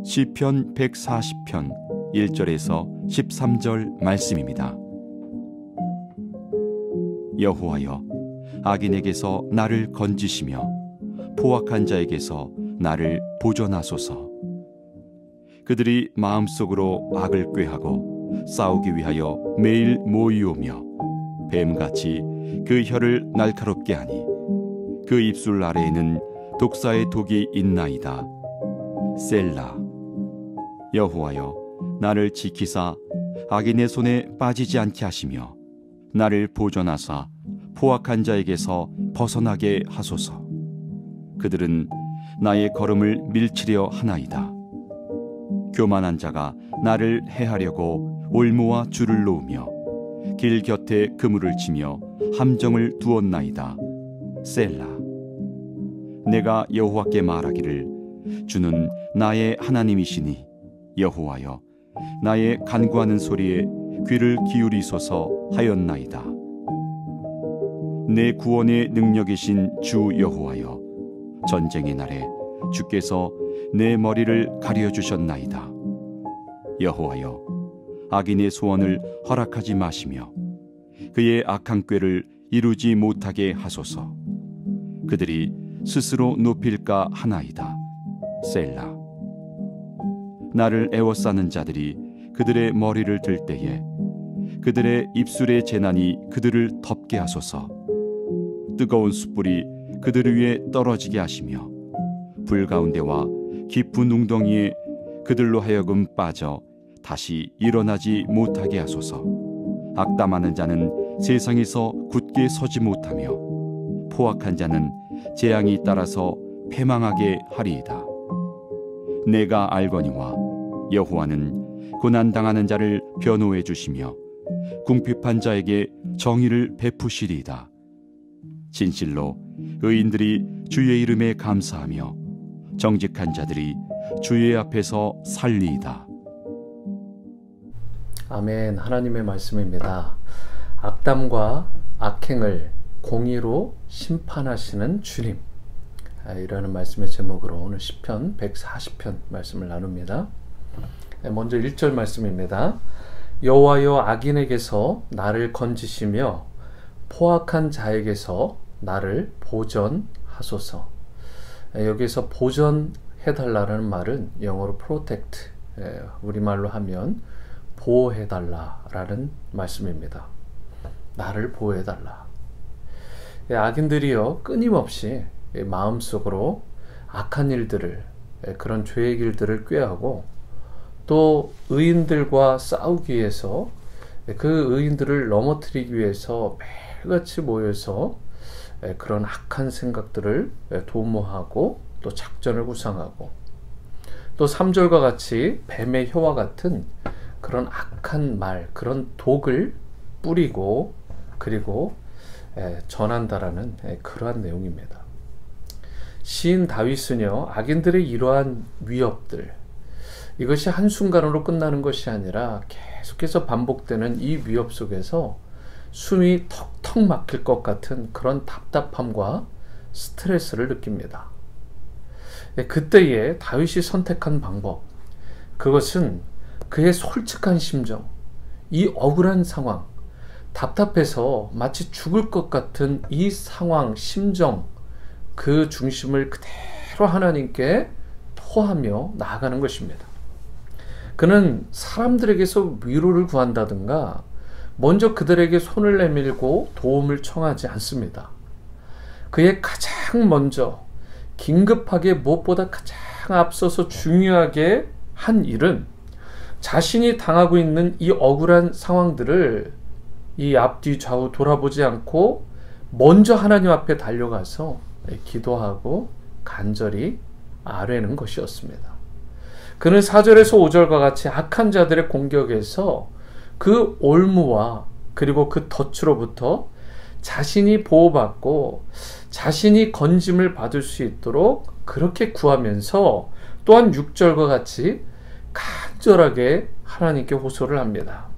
시편 140편 1절에서 13절 말씀입니다. 여호와여, 악인에게서 나를 건지시며 포악한 자에게서 나를 보존하소서. 그들이 마음속으로 악을 꾀하고 싸우기 위하여 매일 모이오며 뱀같이 그 혀를 날카롭게 하니 그 입술 아래에는 독사의 독이 있나이다. 셀라. 여호와여, 나를 지키사 악인의 손에 빠지지 않게 하시며 나를 보존하사 포악한 자에게서 벗어나게 하소서. 그들은 나의 걸음을 밀치려 하나이다. 교만한 자가 나를 해하려고 올무와 줄을 놓으며 길 곁에 그물을 치며 함정을 두었나이다. 셀라. 내가 여호와께 말하기를 주는 나의 하나님이시니 여호와여, 나의 간구하는 소리에 귀를 기울이소서 하였나이다. 내 구원의 능력이신 주 여호와여, 전쟁의 날에 주께서 내 머리를 가려주셨나이다. 여호와여, 악인의 소원을 허락하지 마시며 그의 악한 꾀를 이루지 못하게 하소서. 그들이 스스로 높일까 하나이다. 셀라. 나를 애워싸는 자들이 그들의 머리를 들 때에 그들의 입술의 재난이 그들을 덮게 하소서. 뜨거운 숯불이 그들 위에 떨어지게 하시며 불 가운데와 깊은 웅덩이에 그들로 하여금 빠져 다시 일어나지 못하게 하소서. 악담하는 자는 세상에서 굳게 서지 못하며 포악한 자는 재앙이 따라서 패망하게 하리이다. 내가 알거니와 여호와는 고난당하는 자를 변호해 주시며 궁핍한 자에게 정의를 베푸시리이다. 진실로 의인들이 주의 이름에 감사하며 정직한 자들이 주의 앞에서 살리이다. 아멘. 하나님의 말씀입니다. 악담과 악행을 공의로 심판하시는 주님, 이라는 말씀의 제목으로 오늘 시편 140편 말씀을 나눕니다. 먼저 1절 말씀입니다. 여호와여, 악인에게서 나를 건지시며 포악한 자에게서 나를 보전하소서. 여기서 보전해달라는 말은 영어로 protect, 우리말로 하면 보호해달라라는 말씀입니다. 나를 보호해달라. 악인들이요, 끊임없이 마음속으로 악한 일들을, 그런 죄의 길들을 꾀하고 또 의인들과 싸우기 위해서, 그 의인들을 넘어뜨리기 위해서 매일같이 모여서 그런 악한 생각들을 도모하고 또 작전을 구상하고, 또 3절과 같이 뱀의 혀와 같은 그런 악한 말, 그런 독을 뿌리고 그리고 전한다라는 그러한 내용입니다. 시인 다윗은요, 악인들의 이러한 위협들, 이것이 한순간으로 끝나는 것이 아니라 계속해서 반복되는 이 위협 속에서 숨이 턱턱 막힐 것 같은 그런 답답함과 스트레스를 느낍니다. 그때에 다윗이 선택한 방법, 그것은 그의 솔직한 심정, 이 억울한 상황, 답답해서 마치 죽을 것 같은 이 상황, 심정, 그 중심을 그대로 하나님께 토하며 나아가는 것입니다. 그는 사람들에게서 위로를 구한다든가 먼저 그들에게 손을 내밀고 도움을 청하지 않습니다. 그의 가장 먼저 긴급하게 무엇보다 가장 앞서서 중요하게 한 일은 자신이 당하고 있는 이 억울한 상황들을 이 앞뒤 좌우 돌아보지 않고 먼저 하나님 앞에 달려가서 기도하고 간절히 아뢰는 것이었습니다. 그는 4절에서 5절과 같이 악한 자들의 공격에서 그 올무와 그리고 그 덫으로부터 자신이 보호받고 자신이 건짐을 받을 수 있도록 그렇게 구하면서 또한 6절과 같이 간절하게 하나님께 호소를 합니다.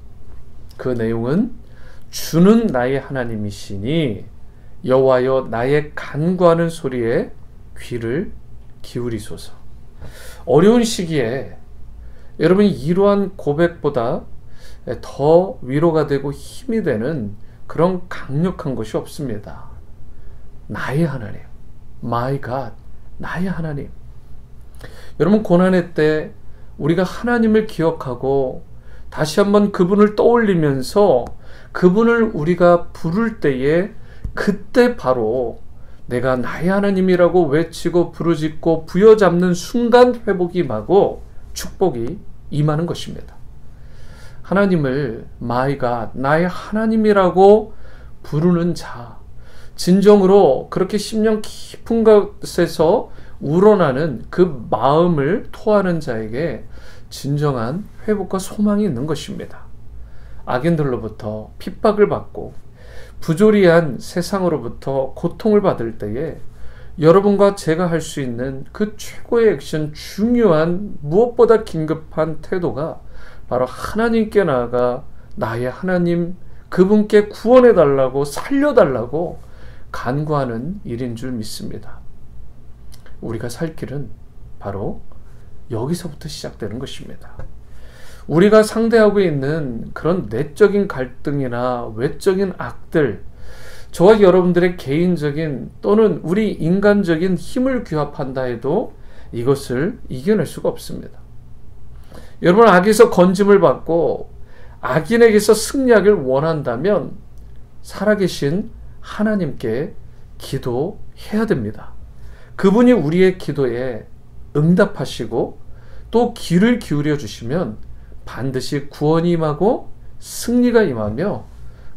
그 내용은 주는 나의 하나님이시니 여호와여, 나의 간구하는 소리에 귀를 기울이소서. 어려운 시기에 여러분 이러한 고백보다 더 위로가 되고 힘이 되는 그런 강력한 것이 없습니다. 나의 하나님, My God, 나의 하나님. 여러분 고난의 때 우리가 하나님을 기억하고 다시 한번 그분을 떠올리면서 그분을 우리가 부를 때에 그때 바로 내가 나의 하나님이라고 외치고 부르짖고 부여잡는 순간 회복이 임하고 축복이 임하는 것입니다. 하나님을 My God, 나의 하나님이라고 부르는 자, 진정으로 그렇게 심령 깊은 곳에서 우러나는 그 마음을 토하는 자에게 진정한 회복과 소망이 있는 것입니다. 악인들로부터 핍박을 받고 부조리한 세상으로부터 고통을 받을 때에 여러분과 제가 할 수 있는 그 최고의 액션, 중요한 무엇보다 긴급한 태도가 바로 하나님께 나아가 나의 하나님, 그분께 구원해달라고 살려달라고 간구하는 일인 줄 믿습니다. 우리가 살 길은 바로 여기서부터 시작되는 것입니다. 우리가 상대하고 있는 그런 내적인 갈등이나 외적인 악들, 저와 여러분들의 개인적인 또는 우리 인간적인 힘을 규합한다 해도 이것을 이겨낼 수가 없습니다. 여러분 악에서 건짐을 받고 악인에게서 승리하길 원한다면 살아계신 하나님께 기도해야 됩니다. 그분이 우리의 기도에 응답하시고 또 귀를 기울여 주시면 반드시 구원이 임하고 승리가 임하며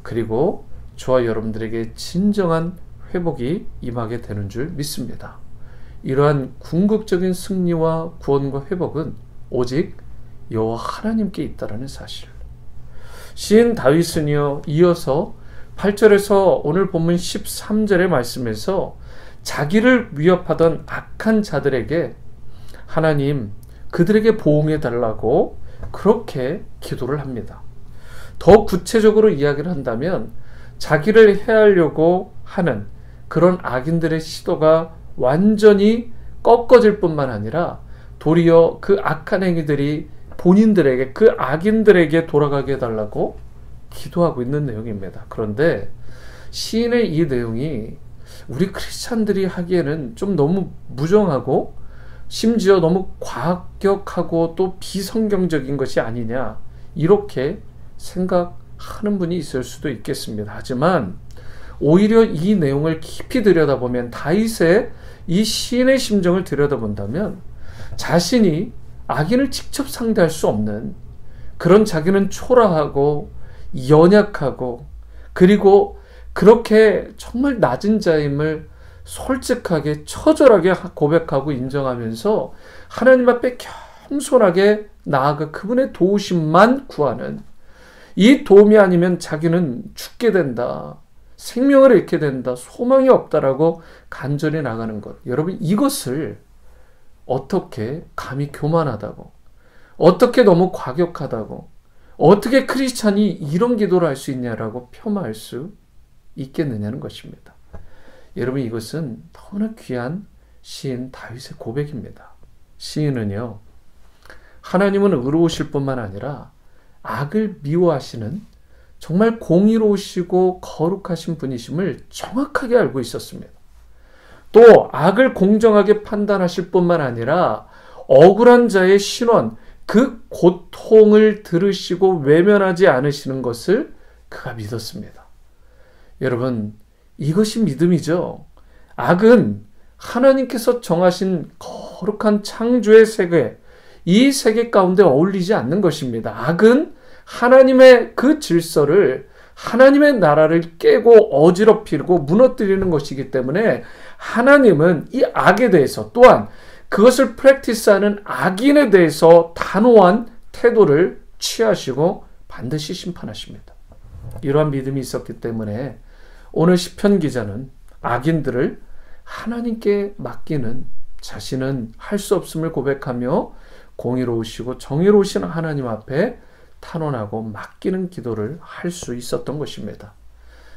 그리고 저와 여러분들에게 진정한 회복이 임하게 되는 줄 믿습니다. 이러한 궁극적인 승리와 구원과 회복은 오직 여호와 하나님께 있다라는 사실. 시인 다윗은요, 이어서 8절에서 오늘 본문 13절의 말씀에서 자기를 위협하던 악한 자들에게 하나님 그들에게 보응해 달라고 그렇게 기도를 합니다. 더 구체적으로 이야기를 한다면 자기를 해하려고 하는 그런 악인들의 시도가 완전히 꺾어질 뿐만 아니라 도리어 그 악한 행위들이 본인들에게, 그 악인들에게 돌아가게 해달라고 기도하고 있는 내용입니다. 그런데 시인의 이 내용이 우리 크리스찬들이 하기에는 좀 너무 무정하고 심지어 너무 과격하고 또 비성경적인 것이 아니냐, 이렇게 생각하는 분이 있을 수도 있겠습니다. 하지만 오히려 이 내용을 깊이 들여다보면, 다윗의 이 시인의 심정을 들여다본다면 자신이 악인을 직접 상대할 수 없는 그런, 자기는 초라하고 연약하고 그리고 그렇게 정말 낮은 자임을 솔직하게 처절하게 고백하고 인정하면서 하나님 앞에 겸손하게 나아가 그분의 도우심만 구하는, 이 도움이 아니면 자기는 죽게 된다, 생명을 잃게 된다, 소망이 없다라고 간절히 나가는 것. 여러분, 이것을 어떻게 감히 교만하다고, 어떻게 너무 과격하다고, 어떻게 크리스찬이 이런 기도를 할 수 있냐라고 폄하할 수 있겠느냐는 것입니다. 여러분, 이것은 너무나 귀한 시인 다윗의 고백입니다. 시인은요, 하나님은 의로우실 뿐만 아니라 악을 미워하시는 정말 공의로우시고 거룩하신 분이심을 정확하게 알고 있었습니다. 또 악을 공정하게 판단하실 뿐만 아니라 억울한 자의 신원, 그 고통을 들으시고 외면하지 않으시는 것을 그가 믿었습니다. 여러분, 이것이 믿음이죠. 악은 하나님께서 정하신 거룩한 창조의 세계, 이 세계 가운데 어울리지 않는 것입니다. 악은 하나님의 그 질서를, 하나님의 나라를 깨고 어지럽히고 무너뜨리는 것이기 때문에 하나님은 이 악에 대해서, 또한 그것을 프랙티스하는 악인에 대해서 단호한 태도를 취하시고 반드시 심판하십니다. 이러한 믿음이 있었기 때문에 오늘 시편 기자는 악인들을 하나님께 맡기는, 자신은 할 수 없음을 고백하며 공의로우시고 정의로우신 하나님 앞에 탄원하고 맡기는 기도를 할 수 있었던 것입니다.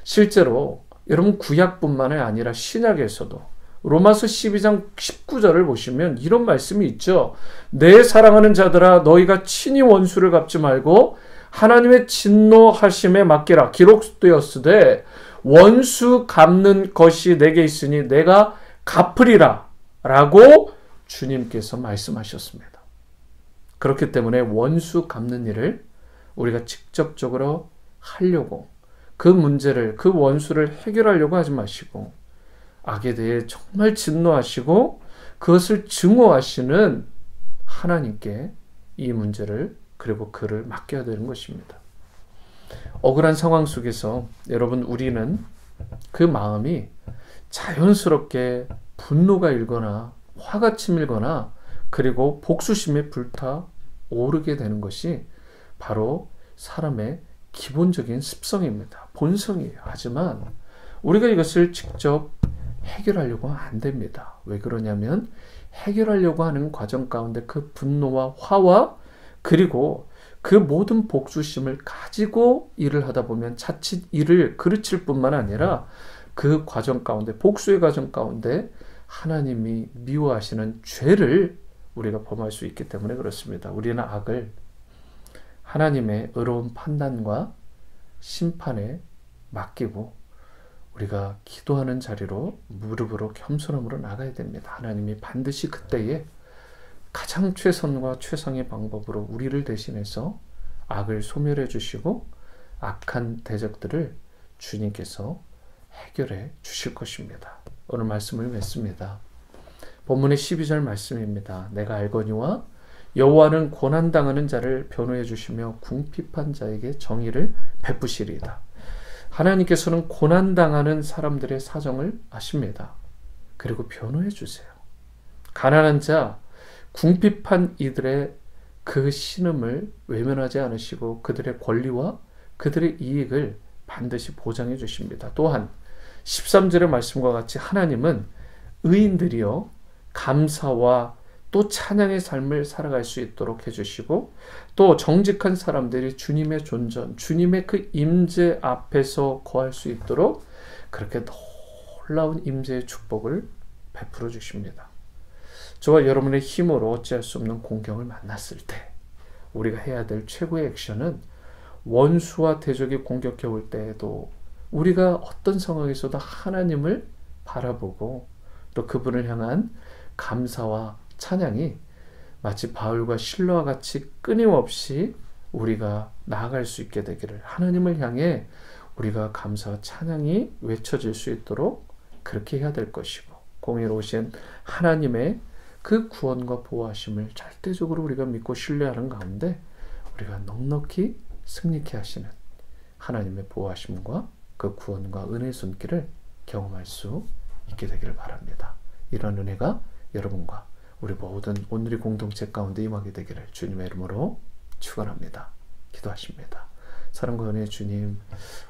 실제로 여러분, 구약뿐만 아니라 신약에서도 로마서 12장 19절을 보시면 이런 말씀이 있죠. 내 사랑하는 자들아 너희가 친히 원수를 갚지 말고 하나님의 진노하심에 맡기라. 기록되었으되 원수 갚는 것이 내게 있으니 내가 갚으리라 라고 주님께서 말씀하셨습니다. 그렇기 때문에 원수 갚는 일을 우리가 직접적으로 하려고 그 문제를, 그 원수를 해결하려고 하지 마시고 악에 대해 정말 진노하시고 그것을 증오하시는 하나님께 이 문제를 그리고 그를 맡겨야 되는 것입니다. 억울한 상황 속에서 여러분 우리는 그 마음이 자연스럽게 분노가 일거나 화가 치밀거나 그리고 복수심에 불타오르게 되는 것이 바로 사람의 기본적인 습성입니다. 본성이에요. 하지만 우리가 이것을 직접 해결하려고 하면 안 됩니다. 왜 그러냐면 해결하려고 하는 과정 가운데 그 분노와 화와 그리고 그 모든 복수심을 가지고 일을 하다 보면 자칫 일을 그르칠 뿐만 아니라 그 과정 가운데, 복수의 과정 가운데 하나님이 미워하시는 죄를 우리가 범할 수 있기 때문에 그렇습니다. 우리는 악을 하나님의 의로운 판단과 심판에 맡기고 우리가 기도하는 자리로 무릎으로 겸손함으로 나가야 됩니다. 하나님이 반드시 그때에 가장 최선과 최상의 방법으로 우리를 대신해서 악을 소멸해 주시고 악한 대적들을 주님께서 해결해 주실 것입니다. 오늘 말씀을 맺습니다. 본문의 12절 말씀입니다. 내가 알거니와 여호와는 고난당하는 자를 변호해 주시며 궁핍한 자에게 정의를 베푸시리이다. 하나님께서는 고난당하는 사람들의 사정을 아십니다. 그리고 변호해 주세요. 가난한 자, 궁핍한 이들의 그 신음을 외면하지 않으시고 그들의 권리와 그들의 이익을 반드시 보장해 주십니다. 또한 13절의 말씀과 같이 하나님은 의인들이여 감사와 또 찬양의 삶을 살아갈 수 있도록 해주시고 또 정직한 사람들이 주님의 존전, 주님의 그 임재 앞에서 거할 수 있도록 그렇게 놀라운 임재의 축복을 베풀어 주십니다. 저와 여러분의 힘으로 어찌할 수 없는 공경을 만났을 때 우리가 해야 될 최고의 액션은 원수와 대적이 공격해 올 때에도 우리가 어떤 상황에서도 하나님을 바라보고 또 그분을 향한 감사와 찬양이 마치 바울과 실로와 같이 끊임없이 우리가 나아갈 수 있게 되기를, 하나님을 향해 우리가 감사와 찬양이 외쳐질 수 있도록 그렇게 해야 될 것이고, 공의로우신 하나님의 그 구원과 보호하심을 절대적으로 우리가 믿고 신뢰하는 가운데 우리가 넉넉히 승리케 하시는 하나님의 보호하심과 그 구원과 은혜의 손길을 경험할 수 있게 되기를 바랍니다. 이런 은혜가 여러분과 우리 모든 오늘의 공동체 가운데 임하게 되기를 주님의 이름으로 축원합니다. 기도하십니다. 사랑과 은혜의 주님,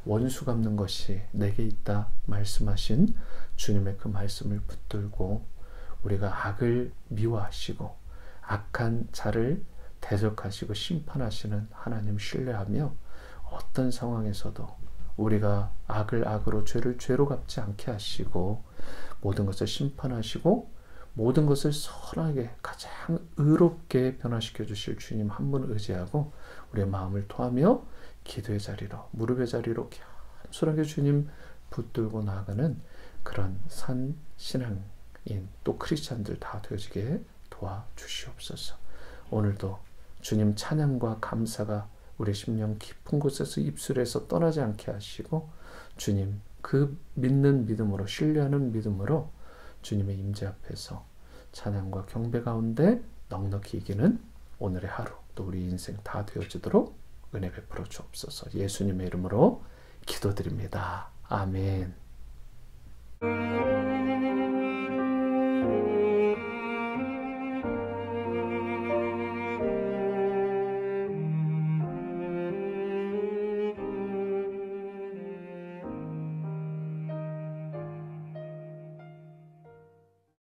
원수 갚는 것이 내게 있다 말씀하신 주님의 그 말씀을 붙들고 우리가 악을 미워하시고 악한 자를 대적하시고 심판하시는 하나님 신뢰하며 어떤 상황에서도 우리가 악을 악으로 죄를 죄로 갚지 않게 하시고 모든 것을 심판하시고 모든 것을 선하게 가장 의롭게 변화시켜 주실 주님 한 분 의지하고 우리의 마음을 토하며 기도의 자리로, 무릎의 자리로 겸손하게 주님 붙들고 나아가는 그런 산 신앙인 또 크리스찬들 다 되어지게 도와주시옵소서. 오늘도 주님 찬양과 감사가 우리 심령 깊은 곳에서 입술에서 떠나지 않게 하시고 주님 그 믿는 믿음으로, 신뢰하는 믿음으로 주님의 임재 앞에서 찬양과 경배 가운데 넉넉히 이기는 오늘의 하루, 또 우리 인생 다 되어지도록 은혜 베풀어 주옵소서. 예수님의 이름으로 기도드립니다. 아멘.